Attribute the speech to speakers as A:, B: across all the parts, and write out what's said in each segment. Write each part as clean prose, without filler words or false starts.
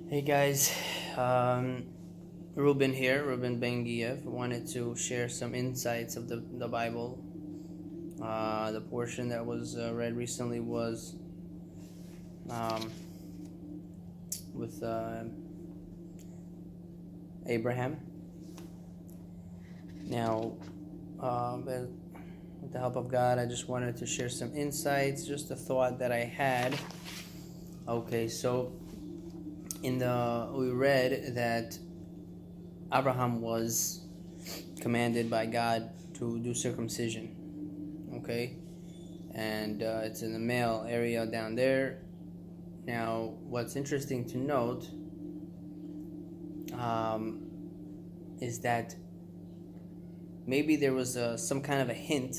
A: Hey guys, um, Ruben here, Ruben Bengiev. Wanted to share some insights of the Bible. The portion that was read recently was um, with Abraham. Now, with the help of God, I just wanted to share some insights, just a thought that I had. Okay, so we read that Abraham was commanded by God to do circumcision. Okay, and it's in the male area down there. Now, what's interesting to note um, is that maybe there was some kind of a hint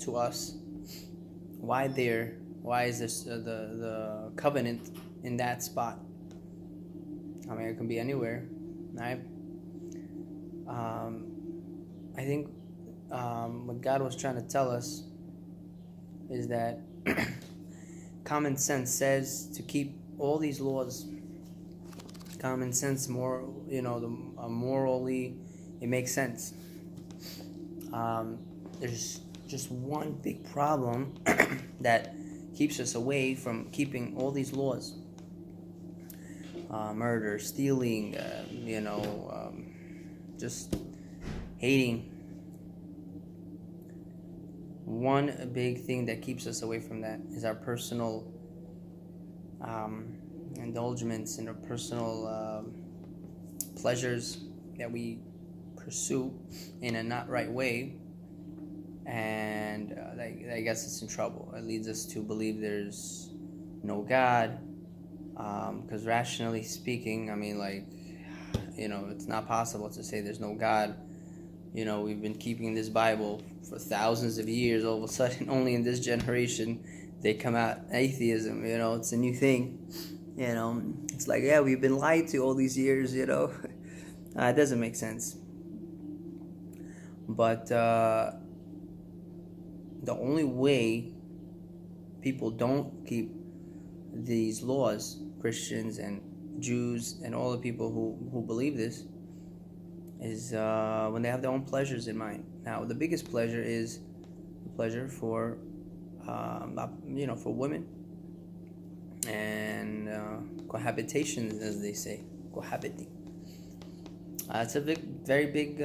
A: to us why is this the covenant in that spot. I mean, it can be anywhere, right? I think what God was trying to tell us is that common sense says to keep all these laws. Common sense, morally, it makes sense. There's just one big problem that keeps us away from keeping all these laws. Murder, stealing, just hating. One big thing that keeps us away from that is our personal indulgements and our personal pleasures that we pursue in a not right way, and I guess it's in trouble. It leads us to believe there's no God, because rationally speaking, I mean, it's not possible to say there's no God. We've been keeping this Bible for thousands of years. All of a sudden, only in this generation, they come out atheism. It's a new thing. It's like, yeah, we've been lied to all these years. It doesn't make sense. But the only way people don't keep these laws, Christians and Jews and all the people who believe this, is when they have their own pleasures in mind. Now, the biggest pleasure is the pleasure for women and cohabitation, as they say, cohabiting. It's a very big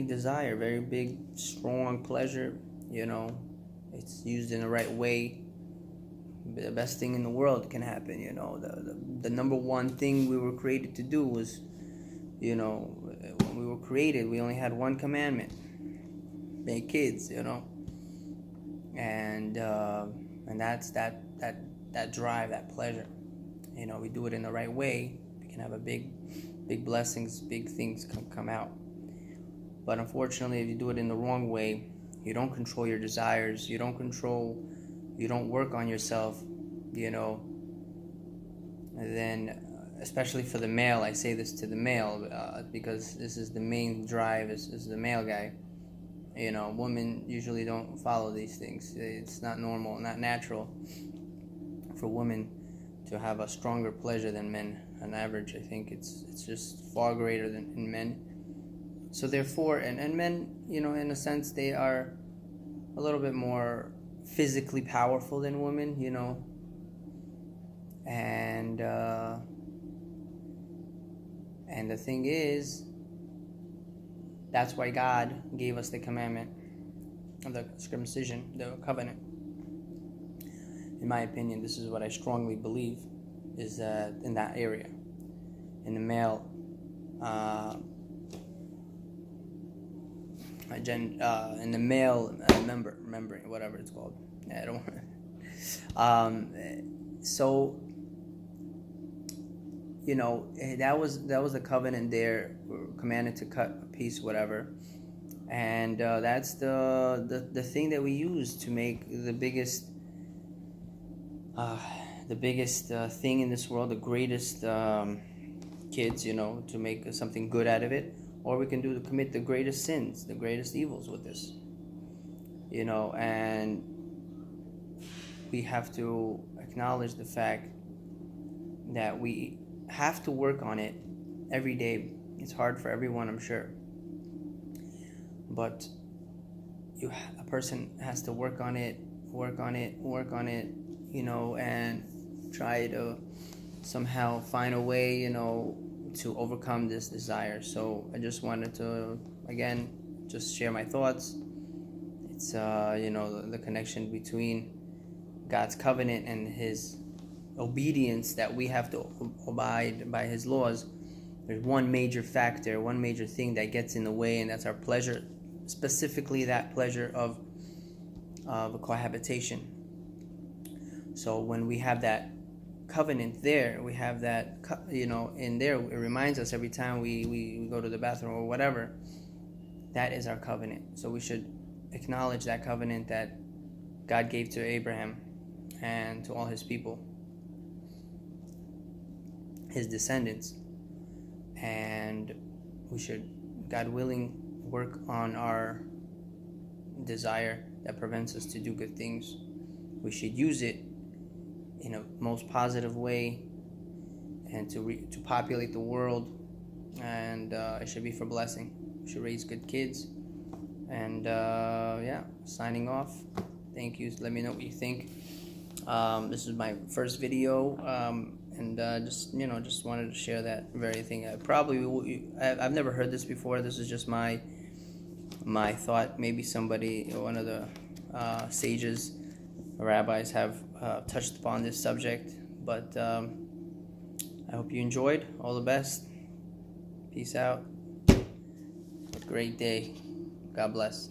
A: desire, very big, strong pleasure. It's used in the right way. The best thing in the world can happen. The number one thing we were created to do was, when we were created, we only had one commandment: make kids. And that's that drive, that pleasure. We do it in the right way, we can have a big blessings, big things come out. But unfortunately, if you do it in the wrong way, you don't control your desires, you don't work on yourself, and then especially for the male, I say this to the male because this is the main drive, is the male guy. Women usually don't follow these things. It's not normal, not natural for women to have a stronger pleasure than men. On average, I think it's just far greater than in men. So therefore, and men, in a sense, they are a little bit more physically powerful than women, and the thing is, that's why God gave us the commandment of the circumcision, the covenant. In my opinion, this is what I strongly believe, is that in that area, in the male, in the male membrane, whatever it's called. I don't. So that was the covenant there. We were commanded to cut a piece, whatever, and that's the thing that we use to make the biggest thing in this world, the greatest kids, to make something good out of it. Or we can commit the greatest sins, the greatest evils with this, and we have to acknowledge the fact that we have to work on it every day. It's hard for everyone, I'm sure, but a person has to work on it, and try to somehow find a way, to overcome this desire. So I just wanted to, again, just share my thoughts. It's the connection between God's covenant and his obedience, that we have to abide by his laws. There's one major factor, one major thing that gets in the way, and that's our pleasure, specifically that pleasure of a cohabitation. So when we have that covenant there, we have that in there, it reminds us every time we go to the bathroom or whatever, that is our covenant. So we should acknowledge that covenant that God gave to Abraham and to all his people, his descendants. And we should, God willing, work on our desire that prevents us to do good things. We should use it in a most positive way, and to populate the world, and it should be for blessing. We should raise good kids. And signing off. Thank you. Let me know what you think. This is my first video, and just wanted to share that very thing. I've never heard this before. This is just my thought. Maybe somebody, one of the sages, rabbis, have touched upon this subject. But I hope you enjoyed. All the best. Peace out. Have a great day. God bless.